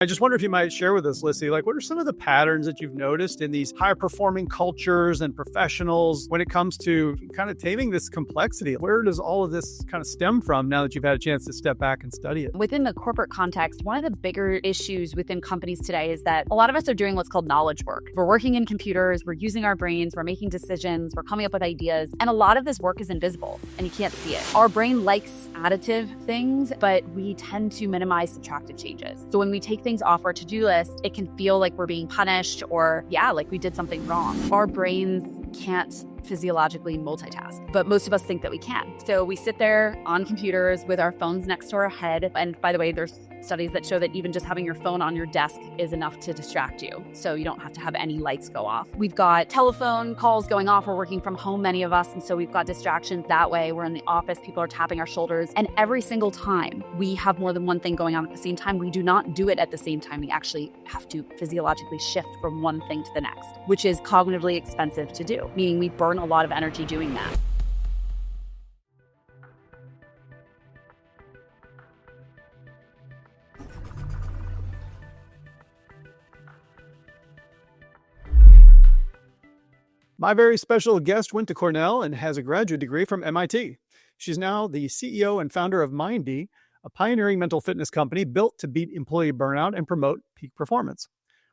I just wonder if you might share with us, Lissy, like what are some of the patterns that you've noticed in these high performing cultures and professionals when it comes to kind of taming this complexity? Where does all of this kind of stem from now that you've had a chance to step back and study it? Within the corporate context, one of the bigger issues within companies today is that a lot of us are doing what's called knowledge work. We're working in computers, we're using our brains, we're making decisions, we're coming up with ideas, and a lot of this work is invisible and you can't see it. Our brain likes additive things, but we tend to minimize subtractive changes. So when we take things off our to-do list, it can feel like we're being punished or, like we did something wrong. Our brains can't physiologically multitask, but most of us think that we can. So we sit there on computers with our phones next to our head. And by the way, there's studies that show that even just having your phone on your desk is enough to distract you. So you don't have to have any lights go off. We've got telephone calls going off. We're working from home, many of us. And so we've got distractions that way. We're in the office, people are tapping our shoulders. And every single time we have more than one thing going on at the same time, we do not do it at the same time. We actually have to physiologically shift from one thing to the next, which is cognitively expensive to do, meaning we burn a lot of energy doing that. My very special guest went to Cornell and has a graduate degree from MIT. She's now the CEO and founder of Mindy, a pioneering mental fitness company built to beat employee burnout and promote peak performance.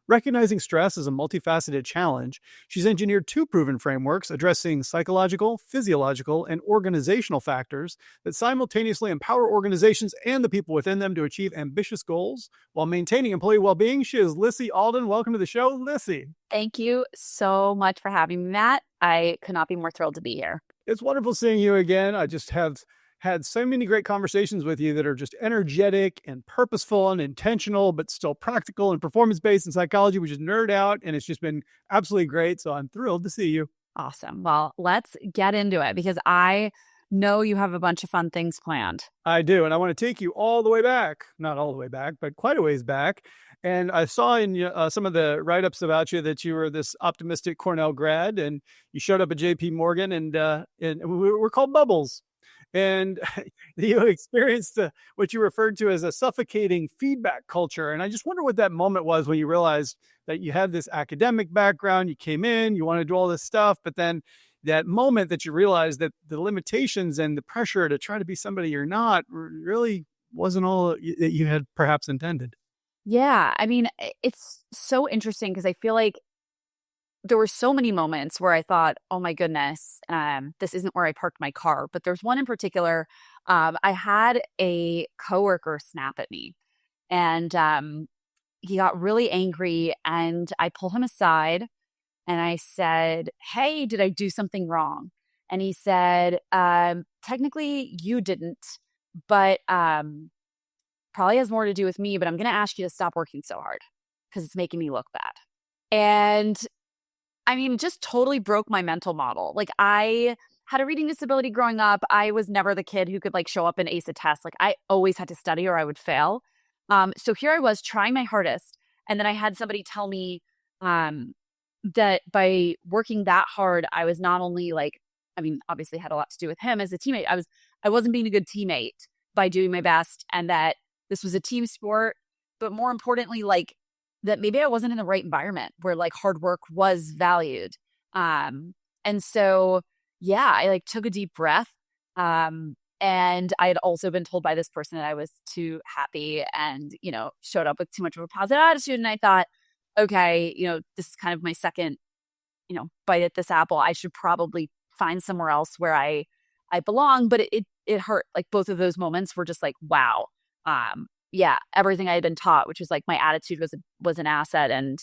Recognizing stress as a multifaceted challenge, she's engineered two proven frameworks addressing psychological, physiological, and organizational factors that simultaneously empower organizations and the people within them to achieve ambitious goals while maintaining employee well-being. She is Lissy Alden. Welcome to the show, Lissy. Thank you so much for having me, Matt. I could not be more thrilled to be here. It's wonderful seeing you again. I just have had so many great conversations with you that are just energetic and purposeful and intentional, but still practical and performance-based in psychology. We just nerd out, and it's just been absolutely great. So I'm thrilled to see you. Awesome. Well, let's get into it because I know you have a bunch of fun things planned. I do, and I want to take you all the way back. Not all the way back, but quite a ways back. And I saw in some of the write-ups about you that you were this optimistic Cornell grad, and you showed up at JP Morgan, and we're called Bubbles. And you experienced what you referred to as a suffocating feedback culture. And I just wonder what that moment was when you realized that you had this academic background, you came in, you want to do all this stuff, but then that moment that you realized that the limitations and the pressure to try to be somebody you're not really wasn't all that you had perhaps intended. Yeah. I mean, it's so interesting because I feel like there were so many moments where I thought, oh my goodness, this isn't where I parked my car. But there's one in particular. I had a coworker snap at me and he got really angry and I pulled him aside and I said, hey, did I do something wrong? And he said, technically you didn't, but probably has more to do with me, but I'm going to ask you to stop working so hard because it's making me look bad. And I mean, it just totally broke my mental model. Like I had a reading disability growing up. I was never the kid who could like show up and ace a test. Like I always had to study or I would fail. So here I was trying my hardest. And then I had somebody tell me that by working that hard, I was not only like, I mean, obviously had a lot to do with him as a teammate. I wasn't being a good teammate by doing my best and that this was a team sport. But more importantly, like, that maybe I wasn't in the right environment where like hard work was valued. And so, I like took a deep breath. And I had also been told by this person that I was too happy and, showed up with too much of a positive attitude. And I thought, okay, this is kind of my second, bite at this apple. I should probably find somewhere else where I belong. But it hurt. Like both of those moments were just like, wow. Everything I had been taught, which was like my attitude was an asset and,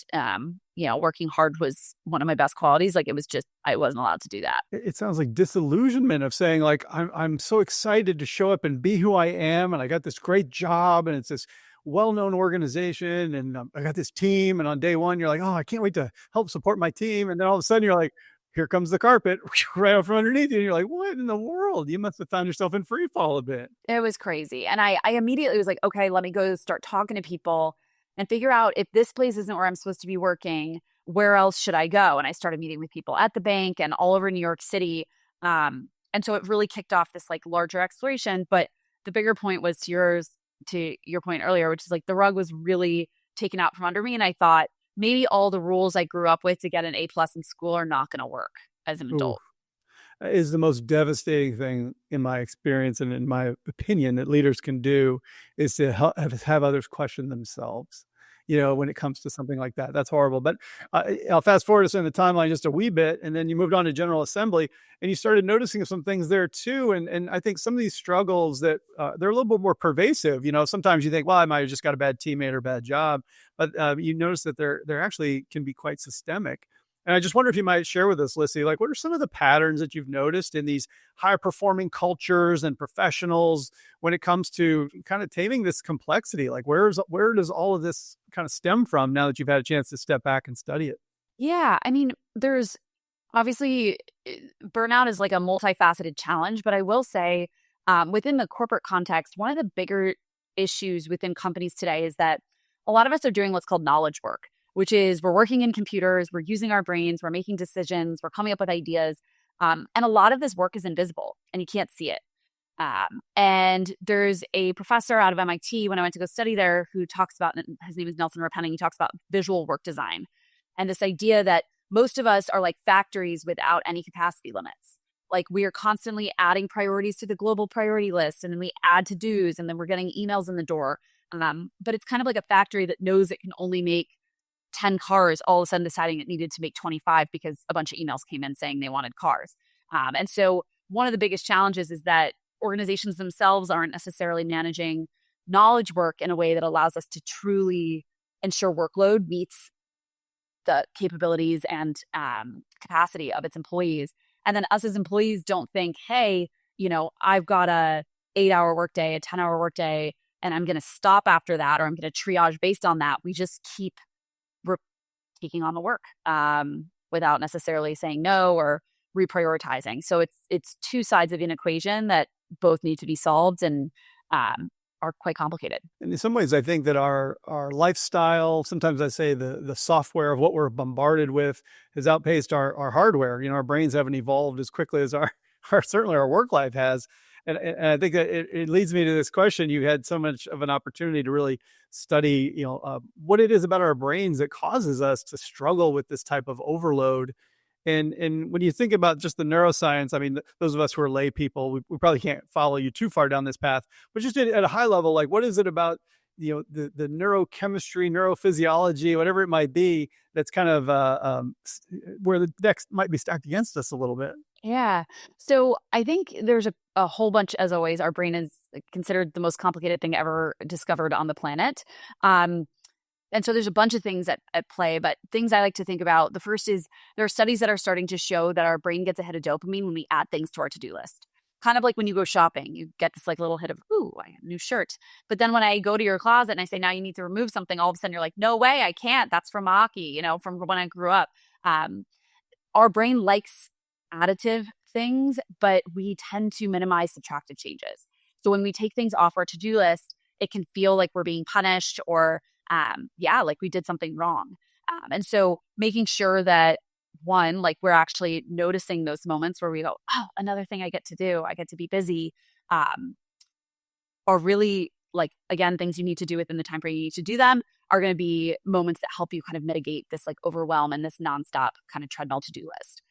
working hard was one of my best qualities. Like it was just, I wasn't allowed to do that. It sounds like disillusionment of saying like, I'm so excited to show up and be who I am. And I got this great job and it's this well-known organization and I got this team. And on day one, you're like, oh, I can't wait to help support my team. And then all of a sudden you're like, here comes the carpet right out from underneath you. And you're like, what in the world? You must have found yourself in free fall a bit. It was crazy. And I immediately was like, okay, let me go start talking to people and figure out if this place isn't where I'm supposed to be working, where else should I go? And I started meeting with people at the bank and all over New York City. And so it really kicked off this like larger exploration. But the bigger point was to your point earlier, which is like the rug was really taken out from under me. And I thought maybe all the rules I grew up with to get an A+ in school are not going to work as an Ooh, adult. is the most devastating thing in my experience and in my opinion that leaders can do is to have others question themselves. When it comes to something like that, that's horrible. But I'll fast forward us in the timeline just a wee bit, and then you moved on to General Assembly, and you started noticing some things there too. And I think some of these struggles that they're a little bit more pervasive. Sometimes you think, well, I might have just got a bad teammate or bad job, but you notice that they're actually can be quite systemic. And I just wonder if you might share with us, Lissy, like what are some of the patterns that you've noticed in these high performing cultures and professionals when it comes to kind of taming this complexity? Like where does all of this kind of stem from now that you've had a chance to step back and study it? Yeah. I mean, there's obviously burnout is like a multifaceted challenge, but I will say within the corporate context, one of the bigger issues within companies today is that a lot of us are doing what's called knowledge work, which is we're working in computers, we're using our brains, we're making decisions, we're coming up with ideas. And a lot of this work is invisible and you can't see it. And there's a professor out of MIT when I went to go study there who talks about, his name is Nelson Repenning, he talks about visual work design and this idea that most of us are like factories without any capacity limits. Like we are constantly adding priorities to the global priority list and then we add to-dos and then we're getting emails in the door. But it's kind of like a factory that knows it can only make 10 cars, all of a sudden deciding it needed to make 25 because a bunch of emails came in saying they wanted cars. And so one of the biggest challenges is that organizations themselves aren't necessarily managing knowledge work in a way that allows us to truly ensure workload meets the capabilities and capacity of its employees. And then us as employees don't think, hey, I've got a 8-hour workday, a 10-hour workday, and I'm going to stop after that, or I'm going to triage based on that. We just keep taking on the work without necessarily saying no or reprioritizing. So it's two sides of an equation that both need to be solved and are quite complicated. And in some ways, I think that our lifestyle, sometimes I say the software of what we're bombarded with has outpaced our hardware. Our brains haven't evolved as quickly as our certainly our work life has. And I think that it leads me to this question. You had so much of an opportunity to really study, what it is about our brains that causes us to struggle with this type of overload. And when you think about just the neuroscience, I mean, those of us who are lay people, we probably can't follow you too far down this path, but just at a high level, like what is it about, the neurochemistry, neurophysiology, whatever it might be, that's kind of where the deck might be stacked against us a little bit. Yeah. So I think there's a whole bunch, as always, our brain is considered the most complicated thing ever discovered on the planet. And so there's a bunch of things at play, but things I like to think about. The first is there are studies that are starting to show that our brain gets a hit of dopamine when we add things to our to-do list. Kind of like when you go shopping, you get this like little hit of, ooh, I have a new shirt. But then when I go to your closet and I say, now you need to remove something, all of a sudden you're like, no way, I can't. That's from Aki, from when I grew up. Our brain likes additive things, but we tend to minimize subtractive changes. So when we take things off our to-do list, it can feel like we're being punished or like we did something wrong. And so making sure that one, like we're actually noticing those moments where we go, oh, another thing I get to do, I get to be busy, or really like, again, things you need to do within the time frame you need to do them are going to be moments that help you kind of mitigate this like overwhelm and this nonstop kind of treadmill to-do list.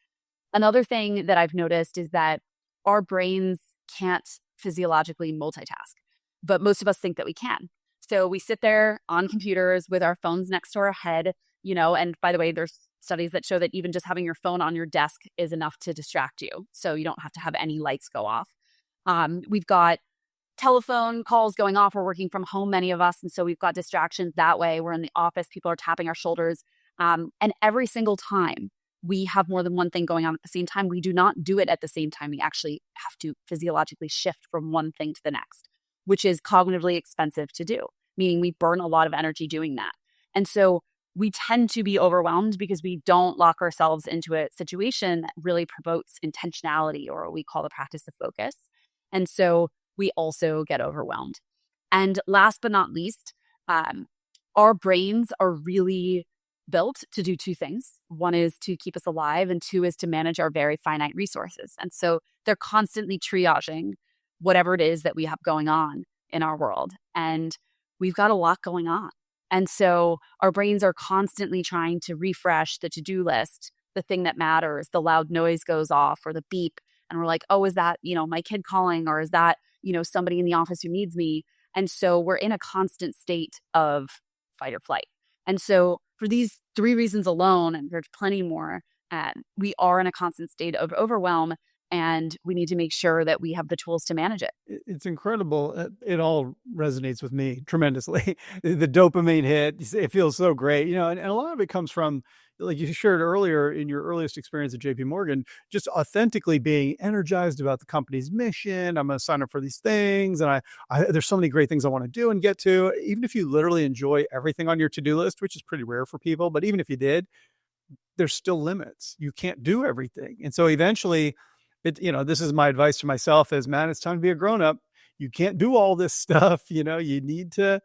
Another thing that I've noticed is that our brains can't physiologically multitask, but most of us think that we can. So we sit there on computers with our phones next to our head, and by the way, there's studies that show that even just having your phone on your desk is enough to distract you. So you don't have to have any lights go off. We've got telephone calls going off. We're working from home, many of us. And so we've got distractions that way. We're in the office. People are tapping our shoulders. And every single time we have more than one thing going on at the same time, we do not do it at the same time. We actually have to physiologically shift from one thing to the next, which is cognitively expensive to do, meaning we burn a lot of energy doing that. And so we tend to be overwhelmed because we don't lock ourselves into a situation that really promotes intentionality, or what we call the practice of focus. And so we also get overwhelmed. And last but not least, our brains are really built to do two things. One is to keep us alive, and two is to manage our very finite resources. And so they're constantly triaging whatever it is that we have going on in our world. And we've got a lot going on. And so our brains are constantly trying to refresh the to-do list, the thing that matters, the loud noise goes off or the beep. And we're like, oh, is that, my kid calling, or is that, somebody in the office who needs me? And so we're in a constant state of fight or flight. And so for these three reasons alone, and there's plenty more, we are in a constant state of overwhelm, and we need to make sure that we have the tools to manage it. It's incredible. It all resonates with me tremendously. The dopamine hit, it feels so great, and a lot of it comes from, like you shared earlier in your earliest experience at JP Morgan, just authentically being energized about the company's mission. I'm going to sign up for these things. And there's so many great things I want to do and get to. Even if you literally enjoy everything on your to-do list, which is pretty rare for people, but even if you did, there's still limits. You can't do everything. And so eventually this is my advice to myself is, man, it's time to be a grown-up. You can't do all this stuff. You need to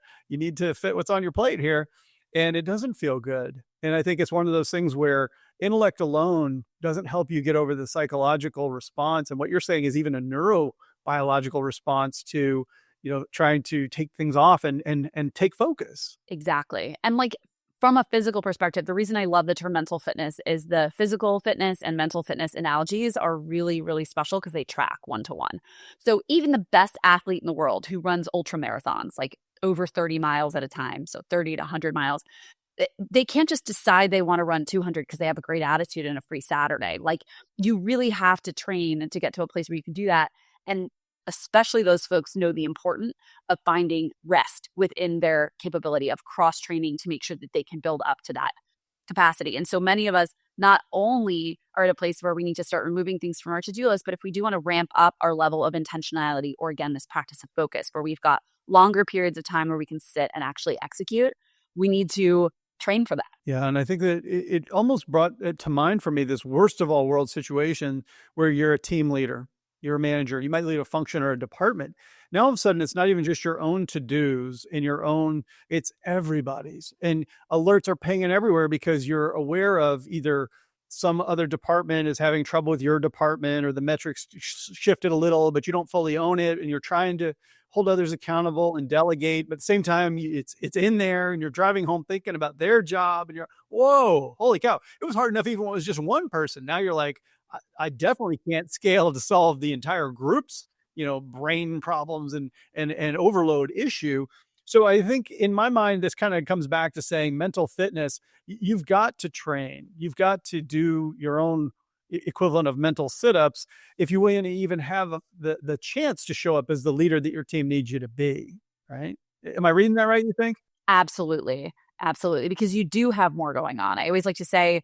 fit what's on your plate here. And it doesn't feel good. And I think it's one of those things where intellect alone doesn't help you get over the psychological response. And what you're saying is even a neurobiological response to, trying to take things off and take focus. Exactly. And from a physical perspective, the reason I love the term mental fitness is the physical fitness and mental fitness analogies are really, really special because they track one-to-one. So even the best athlete in the world who runs ultra marathons, like over 30 miles at a time, so 30 to 100 miles, they can't just decide they want to run 200 because they have a great attitude and a free Saturday. You really have to train to get to a place where you can do that. And especially those folks know the importance of finding rest within their capability of cross-training to make sure that they can build up to that capacity. And so many of us not only are at a place where we need to start removing things from our to-do list, but if we do want to ramp up our level of intentionality, or again, this practice of focus, where we've got longer periods of time where we can sit and actually execute, we need to train for that. Yeah. And I think that it almost brought to mind for me this worst of all world situation where you're a team leader. You're a manager, you might lead a function or a department. Now, all of a sudden, it's not even just your own to-dos and it's everybody's. And alerts are pinging everywhere because you're aware of either some other department is having trouble with your department, or the metrics shifted a little, but you don't fully own it. And you're trying to hold others accountable and delegate. But at the same time, it's in there, and you're driving home thinking about their job, and you're, whoa, holy cow. It was hard enough even when it was just one person. Now you're like, I definitely can't scale to solve the entire group's, brain problems and overload issue. So I think in my mind, this kind of comes back to saying mental fitness. You've got to train. You've got to do your own equivalent of mental sit-ups if you want to even have the chance to show up as the leader that your team needs you to be, right? Am I reading that right, you think? Absolutely. Absolutely. Because you do have more going on. I always like to say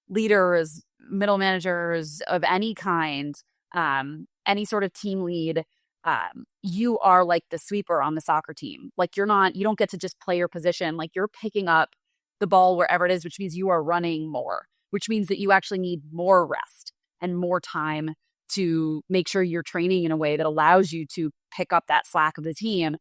leaders, middle managers of any kind, any sort of team lead, you are like the sweeper on the soccer team. You don't get to just play your position. You're picking up the ball wherever it is, which means you are running more, which means that you actually need more rest and more time to make sure you're training in a way that allows you to pick up that slack of the team.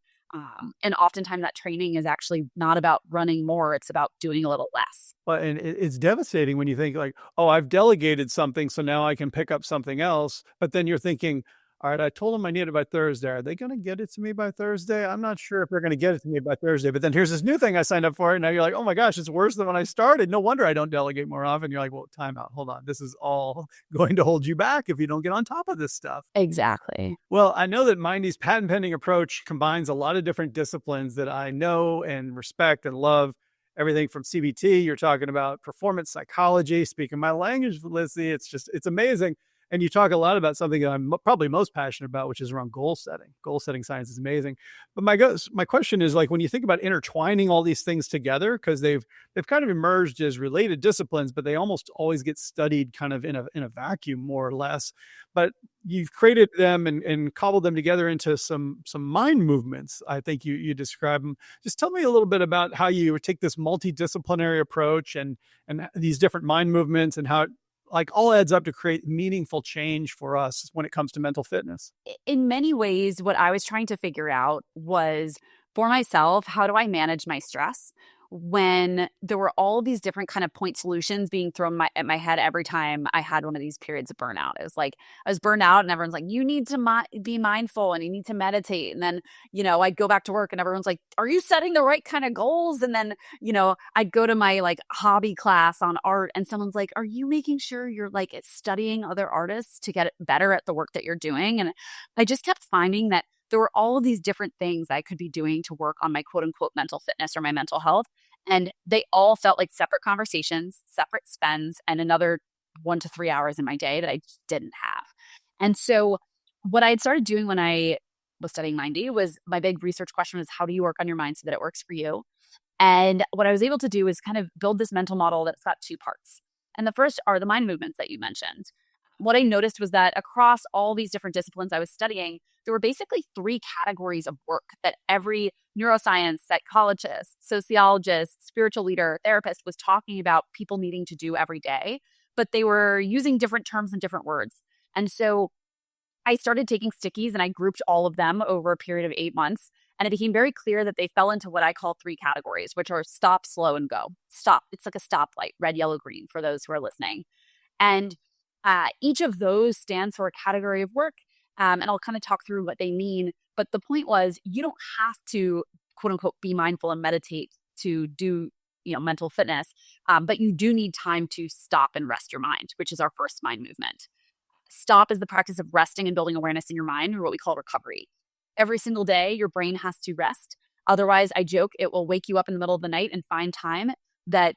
And oftentimes that training is actually not about running more. It's about doing a little less. Well, and it's devastating when you think oh, I've delegated something, so now I can pick up something else. But then you're thinking, all right, I told them I need it by Thursday. Are they going to get it to me by Thursday? I'm not sure if they're going to get it to me by Thursday. But then here's this new thing I signed up for. And now you're like, oh my gosh, it's worse than when I started. No wonder I don't delegate more often. You're like, well, time out. Hold on. This is all going to hold you back if you don't get on top of this stuff. Exactly. Well, I know that Mindy's patent pending approach combines a lot of different disciplines that I know and respect and love. Everything from CBT, you're talking about performance psychology, speaking my language, Lissy. It's amazing. And you talk a lot about something that I'm probably most passionate about, which is around goal setting. Goal setting science is amazing. But my question is, when you think about intertwining all these things together, because they've kind of emerged as related disciplines, but they almost always get studied kind of in a vacuum, more or less. But you've created them and cobbled them together into some mind movements. I think you describe them. Just tell me a little bit about how you take this multidisciplinary approach and these different mind movements, and how it all adds up to create meaningful change for us when it comes to mental fitness. In many ways, what I was trying to figure out was, for myself, how do I manage my stress when there were all these different kind of point solutions being thrown at my head every time I had one of these periods of burnout. It was like I was burned out and everyone's like, you need to be mindful and you need to meditate. And then, I'd go back to work and everyone's like, are you setting the right kind of goals? And then, I'd go to my like hobby class on art and someone's like, are you making sure you're like studying other artists to get better at the work that you're doing? And I just kept finding that there were all of these different things I could be doing to work on my quote unquote mental fitness or my mental health. And they all felt like separate conversations, separate spends, and another 1 to 3 hours in my day that I just didn't have. And so what I had started doing when I was studying Mindy was my big research question was, how do you work on your mind so that it works for you? And what I was able to do is kind of build this mental model that's got two parts. And the first are the mind movements that you mentioned. What I noticed was that across all these different disciplines I was studying, there were basically three categories of work that every neuroscience, psychologist, sociologist, spiritual leader, therapist was talking about people needing to do every day, but they were using different terms and different words. And so I started taking stickies and I grouped all of them over a period of 8 months. And it became very clear that they fell into what I call three categories, which are stop, slow, and go. Stop. It's like a stoplight, red, yellow, green for those who are listening. And each of those stands for a category of work. And I'll kind of talk through what they mean. But the point was, you don't have to, quote unquote, be mindful and meditate to do, mental fitness. But you do need time to stop and rest your mind, which is our first mind movement. Stop is the practice of resting and building awareness in your mind, or what we call recovery. Every single day, your brain has to rest. Otherwise, I joke, it will wake you up in the middle of the night and find time that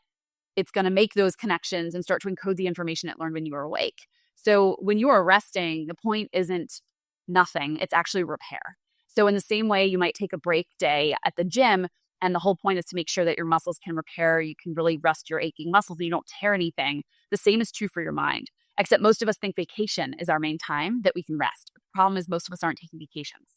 it's going to make those connections and start to encode the information it learned when you were awake. So when you are resting, the point isn't nothing, it's actually repair. So in the same way, you might take a break day at the gym, and the whole point is to make sure that your muscles can repair, you can really rest your aching muscles, and you don't tear anything. The same is true for your mind, except most of us think vacation is our main time that we can rest. The problem is most of us aren't taking vacations.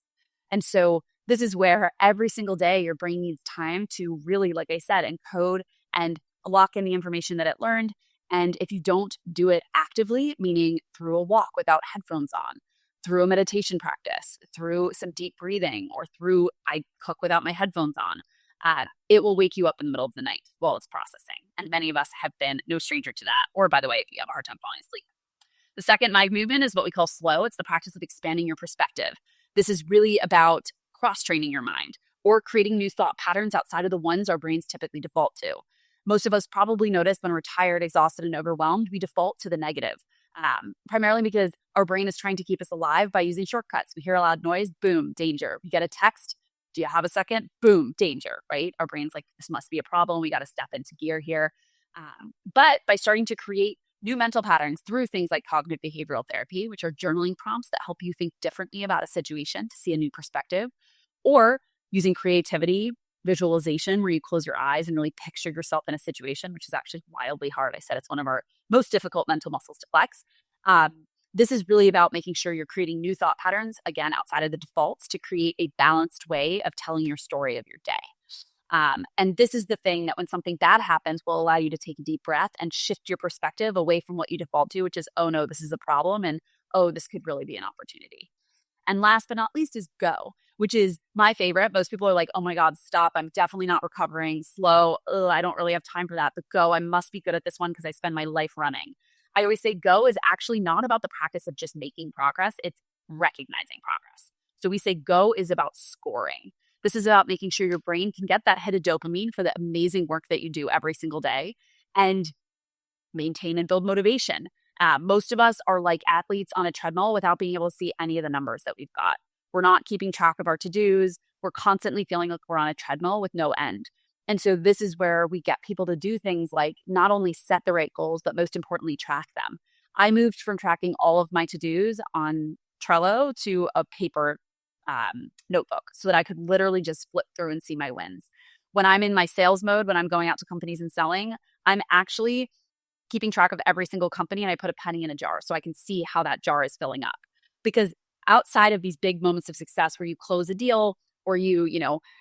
And so this is where every single day your brain needs time to really, like I said, encode and lock in the information that it learned. And if you don't do it actively, meaning through a walk without headphones on, through a meditation practice, through some deep breathing, or through I cook without my headphones on, it will wake you up in the middle of the night while it's processing. And many of us have been no stranger to that. Or by the way, if you have a hard time falling asleep. The second mind movement is what we call slow. It's the practice of expanding your perspective. This is really about cross-training your mind or creating new thought patterns outside of the ones our brains typically default to. Most of us probably notice when we're tired, exhausted, and overwhelmed, we default to the negative, primarily because our brain is trying to keep us alive by using shortcuts. We hear a loud noise, boom, danger. We get a text, do you have a second? Boom, danger, right? Our brain's like, this must be a problem. We got to step into gear here. But by starting to create new mental patterns through things like cognitive behavioral therapy, which are journaling prompts that help you think differently about a situation to see a new perspective, or using creativity, visualization, where you close your eyes and really picture yourself in a situation, which is actually wildly hard. I said it's one of our most difficult mental muscles to flex. This is really about making sure you're creating new thought patterns, again, outside of the defaults, to create a balanced way of telling your story of your day. And this is the thing that when something bad happens will allow you to take a deep breath and shift your perspective away from what you default to, which is, oh no, this is a problem, and oh, this could really be an opportunity. And last but not least is go, which is my favorite. Most people are like, oh my God, stop. I'm definitely not recovering. Slow. Ugh, I don't really have time for that. But go, I must be good at this one because I spend my life running. I always say go is actually not about the practice of just making progress. It's recognizing progress. So we say go is about scoring. This is about making sure your brain can get that hit of dopamine for the amazing work that you do every single day and maintain and build motivation. Most of us are like athletes on a treadmill without being able to see any of the numbers that we've got. We're not keeping track of our to-dos. We're constantly feeling like we're on a treadmill with no end. And so this is where we get people to do things like not only set the right goals, but most importantly, track them. I moved from tracking all of my to-dos on Trello to a paper notebook so that I could literally just flip through and see my wins. When I'm in my sales mode, when I'm going out to companies and selling, I'm actually keeping track of every single company, and I put a penny in a jar so I can see how that jar is filling up. Because outside of these big moments of success where you close a deal or you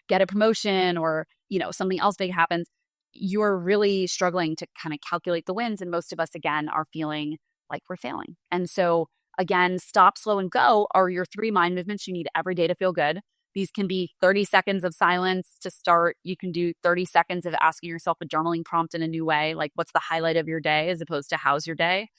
get a promotion or, something else big happens, you're really struggling to kind of calculate the wins. And most of us, again, are feeling like we're failing. And so again, stop, slow, and go are your three mind movements you need every day to feel good. These can be 30 seconds of silence to start. You can do 30 seconds of asking yourself a journaling prompt in a new way, like what's the highlight of your day as opposed to how's your day.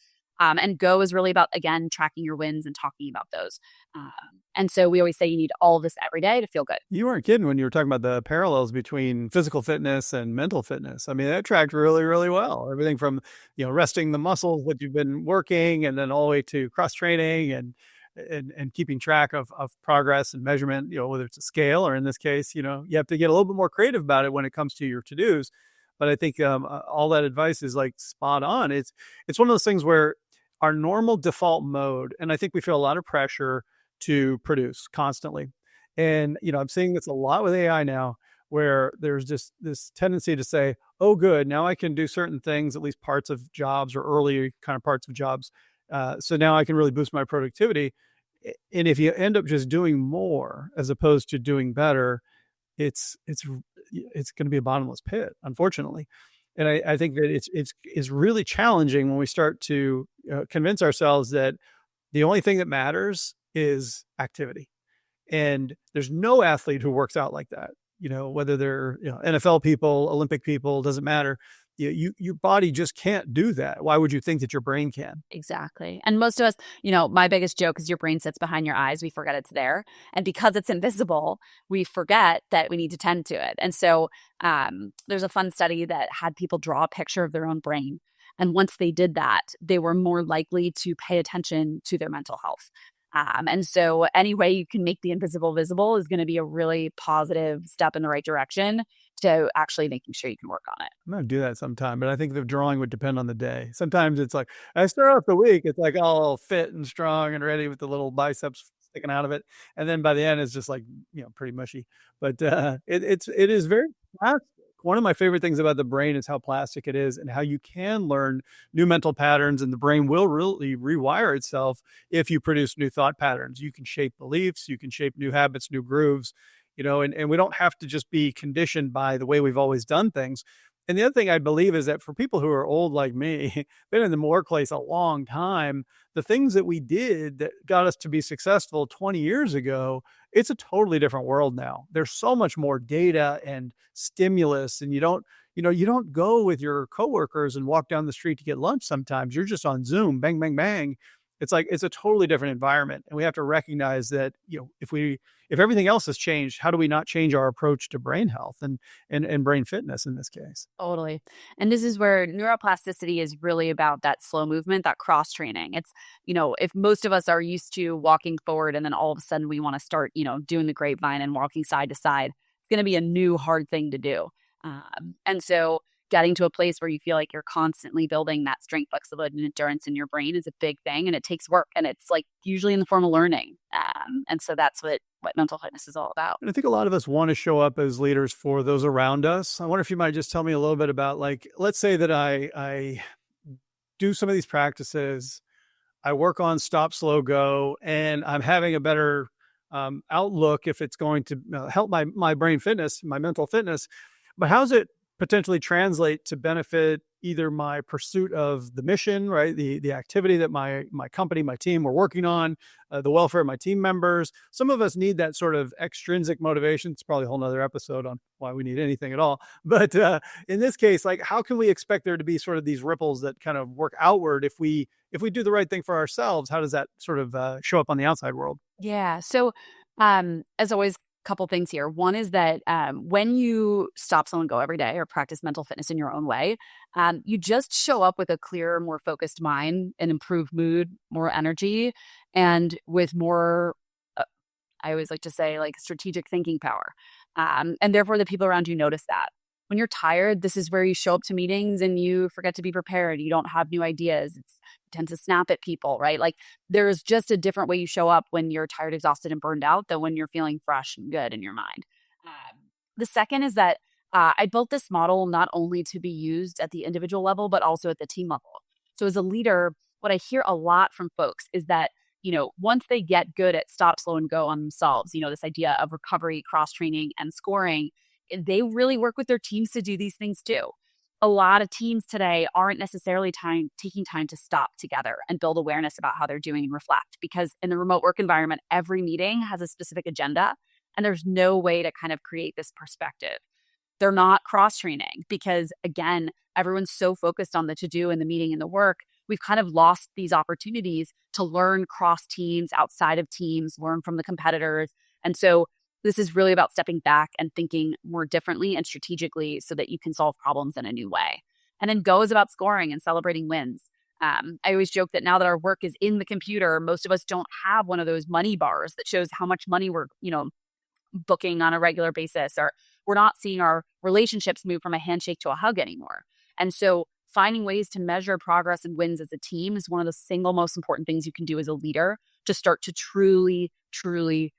And go is really about, again, tracking your wins and talking about those. Um, and so we always say you need all of this every day to feel good. You weren't kidding when you were talking about the parallels between physical fitness and mental fitness. I mean, that tracked really, really well. Everything from, resting the muscles that you've been working, and then all the way to cross training and keeping track of progress and measurement, whether it's a scale or in this case, you have to get a little bit more creative about it when it comes to your to-dos. But I think all that advice is like spot on. It's one of those things where our normal default mode, and I think we feel a lot of pressure to produce constantly. And, I'm seeing this a lot with AI now, where there's just this tendency to say, oh, good, now I can do certain things, at least parts of jobs or early kind of parts of jobs. So now I can really boost my productivity. And if you end up just doing more as opposed to doing better, it's going to be a bottomless pit, unfortunately. And I think that it's really challenging when we start to convince ourselves that the only thing that matters is activity. And there's no athlete who works out like that. Whether they're NFL people, Olympic people, doesn't matter. Your body just can't do that. Why would you think that your brain can? Exactly. And most of us, my biggest joke is your brain sits behind your eyes. We forget it's there. And because it's invisible, we forget that we need to tend to it. And so there's a fun study that had people draw a picture of their own brain. And once they did that, they were more likely to pay attention to their mental health. And so any way you can make the invisible visible is going to be a really positive step in the right direction to actually making sure you can work on it. I'm going to do that sometime, but I think the drawing would depend on the day. Sometimes it's like, I start off the week, it's like all fit and strong and ready with the little biceps sticking out of it. And then by the end, it's just like, pretty mushy. But it is very plastic. One of my favorite things about the brain is how plastic it is and how you can learn new mental patterns, and the brain will really rewire itself if you produce new thought patterns. You can shape beliefs, you can shape new habits, new grooves, and we don't have to just be conditioned by the way we've always done things. And the other thing I believe is that for people who are old like me, been in the workplace a long time, the things that we did that got us to be successful 20 years ago, it's a totally different world now. There's so much more data and stimulus, and you don't go with your coworkers and walk down the street to get lunch sometimes. You're just on Zoom, bang, bang, bang. It's like, it's a totally different environment. And we have to recognize that, if everything else has changed, how do we not change our approach to brain health and brain fitness in this case? Totally. And this is where neuroplasticity is really about that slow movement, that cross training. It's, if most of us are used to walking forward and then all of a sudden we want to start, doing the grapevine and walking side to side, it's going to be a new hard thing to do. And so getting to a place where you feel like you're constantly building that strength, flexibility, and endurance in your brain is a big thing. And it takes work, and it's like usually in the form of learning. And so that's what mental fitness is all about. And I think a lot of us want to show up as leaders for those around us. I wonder if you might just tell me a little bit about, like, let's say that I do some of these practices, I work on stop, slow, go, and I'm having a better outlook if it's going to help my brain fitness, my mental fitness. But how's it potentially translate to benefit either my pursuit of the mission, right? The activity that my company, my team we're working on, the welfare of my team members. Some of us need that sort of extrinsic motivation. It's probably a whole nother episode on why we need anything at all. But in this case, like, how can we expect there to be sort of these ripples that kind of work outward if we do the right thing for ourselves? How does that sort of show up on the outside world? Yeah. So as always, couple things here. One is that when you stop, slow, and go every day or practice mental fitness in your own way, you just show up with a clearer, more focused mind, an improved mood, more energy, and with more, I always like to say, like, strategic thinking power. And therefore, the people around you notice that. When you're tired, this is where you show up to meetings and you forget to be prepared. You don't have new ideas. You tend to snap at people, right? Like, there's just a different way you show up when you're tired, exhausted, and burned out than when you're feeling fresh and good in your mind. The second is that I built this model not only to be used at the individual level, but also at the team level. So as a leader, what I hear a lot from folks is that, once they get good at stop, slow, and go on themselves, this idea of recovery, cross training, and scoring, they really work with their teams to do these things too. A lot of teams today aren't necessarily taking time to stop together and build awareness about how they're doing and reflect, because in the remote work environment, every meeting has a specific agenda And there's no way to kind of create this perspective. They're not cross-training because, again, everyone's so focused on the to-do and the meeting and the work. We've kind of lost these opportunities to learn cross teams, outside of teams, learn from the competitors. And so this is really about stepping back and thinking more differently and strategically so that you can solve problems in a new way. And then Go is about scoring and celebrating wins. I always joke that now that our work is in the computer, most of us don't have one of those money bars that shows how much money we're, booking on a regular basis, or we're not seeing our relationships move from a handshake to a hug anymore. And so finding ways to measure progress and wins as a team is one of the single most important things you can do as a leader to start to truly, truly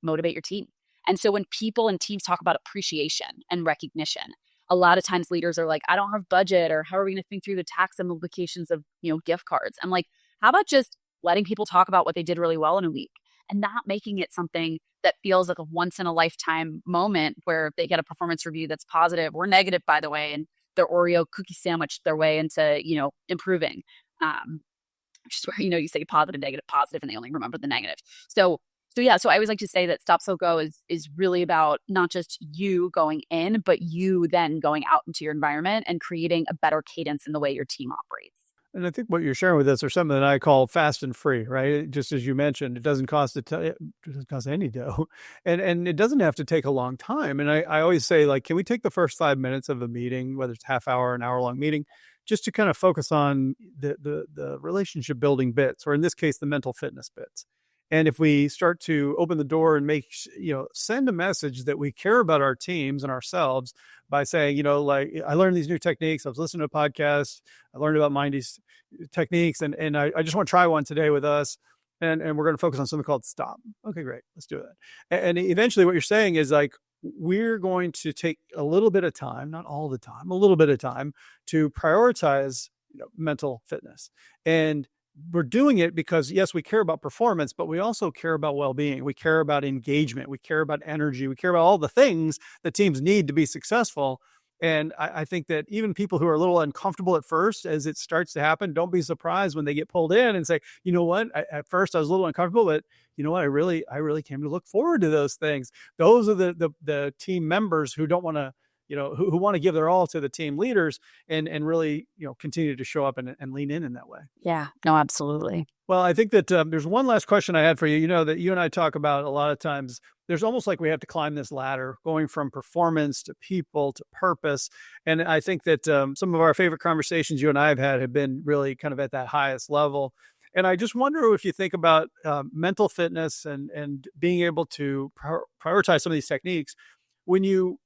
motivate your team. And so when people and teams talk about appreciation and recognition, a lot of times leaders are like, I don't have budget, or how are we going to think through the tax implications of, gift cards? I'm like, how about just letting people talk about what they did really well in a week and not making it something that feels like a once in a lifetime moment where they get a performance review that's positive or negative, by the way, and their Oreo cookie sandwich their way into, improving. Which is where, you say positive, negative, and they only remember the negative. So I always like to say that Stop So Go is really about not just you going in, but you then going out into your environment and creating a better cadence in the way your team operates. And I think what you're sharing with us are something that I call fast and free, right? Just as you mentioned, it doesn't cost it doesn't cost any dough, and it doesn't have to take a long time. And I always say, like, can we take the first 5 minutes of a meeting, whether it's half hour, an hour long meeting, just to kind of focus on the relationship building bits, or in this case, the mental fitness bits. And if we start to open the door and send a message that we care about our teams and ourselves by saying, like, I learned these new techniques. I was listening to a podcast. I learned about Mindy's techniques. And I just want to try one today with us. And we're going to focus on something called stop. Okay, great. Let's do that. And eventually what you're saying is, like, we're going to take a little bit of time, not all the time, a little bit of time to prioritize mental fitness. And we're doing it because, yes, we care about performance, but we also care about well-being. We care about engagement. We care about energy. We care about all the things that teams need to be successful. And I think that even people who are a little uncomfortable at first, as it starts to happen, don't be surprised when they get pulled in and say, you know what, at first I was a little uncomfortable, but you know what, I really came to look forward to those things. Those are the team members who don't want to, who want to give their all to the team leaders and really, continue to show up and lean in that way. Yeah, no, absolutely. Well, I think that there's one last question I had for you. That you and I talk about a lot of times. There's almost like we have to climb this ladder, going from performance to people to purpose. And I think that some of our favorite conversations you and I have been really kind of at that highest level. And I just wonder if you think about mental fitness and being able to prioritize some of these techniques when you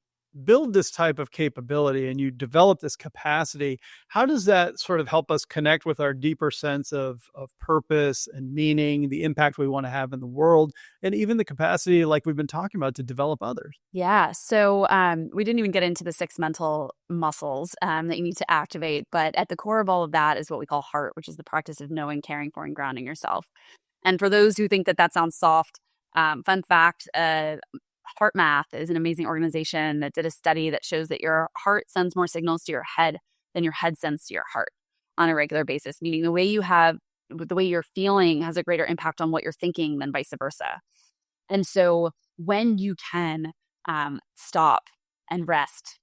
build this type of capability and you develop this capacity, how does that sort of help us connect with our deeper sense of purpose and meaning, the impact we want to have in the world, and even the capacity, like we've been talking about, to develop others? Yeah. So we didn't even get into the 6 mental muscles that you need to activate. But at the core of all of that is what we call heart, which is the practice of knowing, caring for, and grounding yourself. And for those who think that sounds soft, fun fact, Heart Math is an amazing organization that did a study that shows that your heart sends more signals to your head than your head sends to your heart on a regular basis, meaning the way you're feeling has a greater impact on what you're thinking than vice versa. And so when you can stop and rest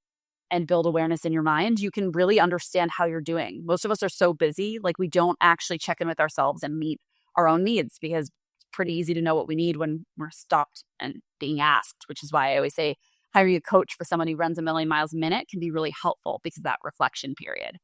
and build awareness in your mind, you can really understand how you're doing. Most of us are so busy, like we don't actually check in with ourselves and meet our own needs, because pretty easy to know what we need when we're stopped and being asked, which is why I always say hiring a coach for someone who runs 1,000,000 miles a minute can be really helpful because of that reflection period.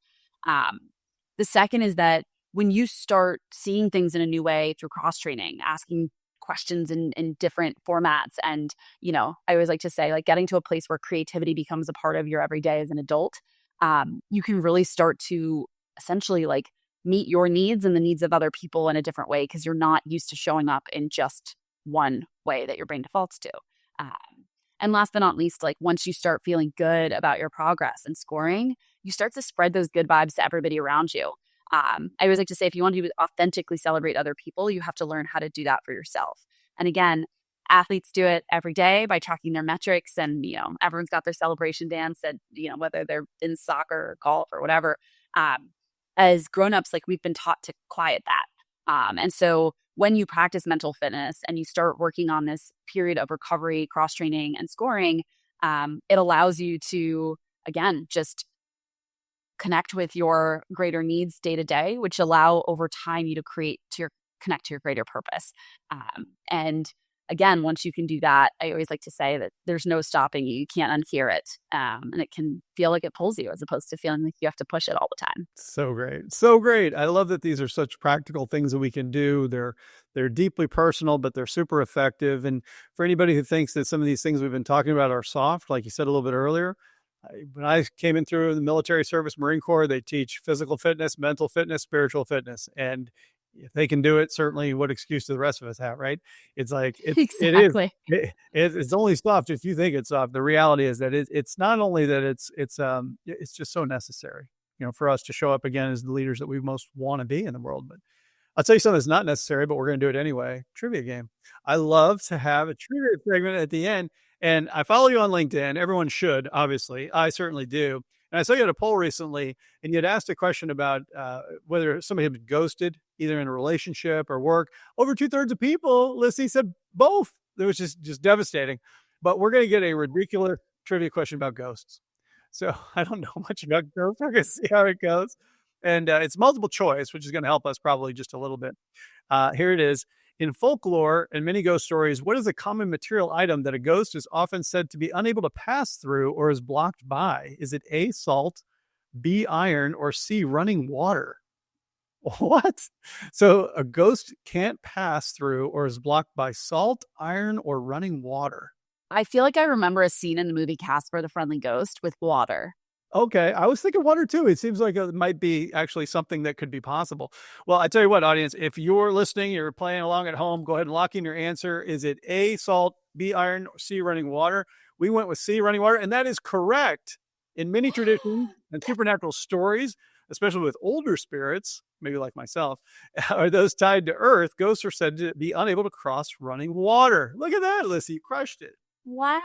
The second is that when you start seeing things in a new way through cross-training, asking questions in different formats, and, I always like to say, like, getting to a place where creativity becomes a part of your everyday as an adult, you can really start to essentially, like, meet your needs and the needs of other people in a different way, because you're not used to showing up in just one way that your brain defaults to. And last but not least, like, once you start feeling good about your progress and scoring, you start to spread those good vibes to everybody around you. I always like to say, if you want to authentically celebrate other people, you have to learn how to do that for yourself. And again, athletes do it every day by tracking their metrics, and, everyone's got their celebration dance, and, whether they're in soccer or golf or whatever. As grownups, like, we've been taught to quiet that. And so when you practice mental fitness and you start working on this period of recovery, cross training, and scoring, it allows you to, again, just connect with your greater needs day to day, which allow over time you to connect to your greater purpose. And again, once you can do that, I always like to say that there's no stopping you. You can't unhear it. And it can feel like it pulls you as opposed to feeling like you have to push it all the time. So great. So great. I love that these are such practical things that we can do. They're deeply personal, but they're super effective. And for anybody who thinks that some of these things we've been talking about are soft, like you said a little bit earlier, when I came in through the military service, Marine Corps, they teach physical fitness, mental fitness, spiritual fitness. And if they can do it, certainly what excuse do the rest of us have, right? It's like, Exactly. it's only soft if you think it's soft. The reality is that it's not only that it's just so necessary, for us to show up again as the leaders that we most want to be in the world. But I'll tell you something that's not necessary, but we're going to do it anyway. Trivia game. I love to have a trivia segment at the end. And I follow you on LinkedIn. Everyone should, obviously. I certainly do. And I saw you had a poll recently, and you had asked a question about whether somebody had been ghosted, either in a relationship or work. Over 2/3 of people, Lissy, said both. It was just devastating. But we're going to get a ridiculous trivia question about ghosts. So I don't know much about ghosts. We're going to see how it goes. And it's multiple choice, which is going to help us probably just a little bit. Here it is. In folklore and many ghost stories, what is a common material item that a ghost is often said to be unable to pass through or is blocked by? Is it A, salt, B, iron, or C, running water? What? So a ghost can't pass through or is blocked by salt, iron, or running water. I feel like I remember a scene in the movie Casper the Friendly Ghost with water. Okay. I was thinking water too. It seems like it might be actually something that could be possible. Well, I tell you what, audience, if you're listening, you're playing along at home, go ahead and lock in your answer. Is it A, salt, B, iron, or C, running water? We went with C, running water, and that is correct. In many traditions and supernatural stories, especially with older spirits, maybe like myself, are those tied to earth, ghosts are said to be unable to cross running water. Look at that, Lissy. You crushed it. Wow.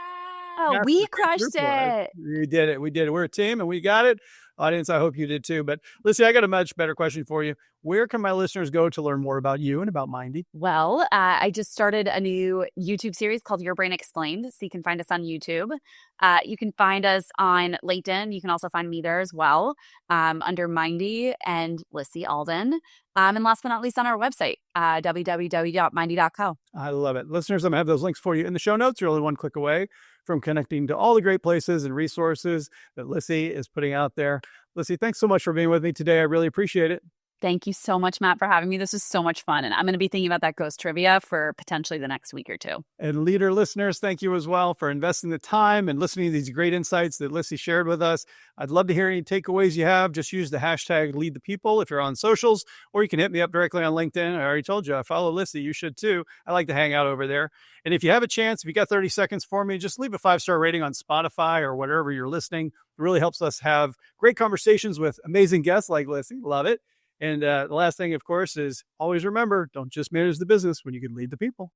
Yeah, We crushed it. We did it. We did it. We're a team and we got it. Audience, I hope you did too. But Lissy, I got a much better question for you. Where can my listeners go to learn more about you and about Mindy? Well, I just started a new YouTube series called Your Brain Explained. So you can find us on YouTube. You can find us on LinkedIn. You can also find me there as well, under Mindy and Lissy Alden. And last but not least, on our website, www.mindy.co. I love it. Listeners, I'm going to have those links for you in the show notes. You're only one click away from connecting to all the great places and resources that Lissy is putting out there. Lissy, thanks so much for being with me today. I really appreciate it. Thank you so much, Matt, for having me. This was so much fun. And I'm going to be thinking about that ghost trivia for potentially the next week or two. And leader listeners, thank you as well for investing the time and listening to these great insights that Lissy shared with us. I'd love to hear any takeaways you have. Just use the hashtag #LeadThePeople if you're on socials, or you can hit me up directly on LinkedIn. I already told you, I follow Lissy. You should too. I like to hang out over there. And if you have a chance, if you got 30 seconds for me, just leave a 5-star rating on Spotify or whatever you're listening. It really helps us have great conversations with amazing guests like Lissy. Love it. And the last thing, of course, is always remember, don't just manage the business when you can lead the people.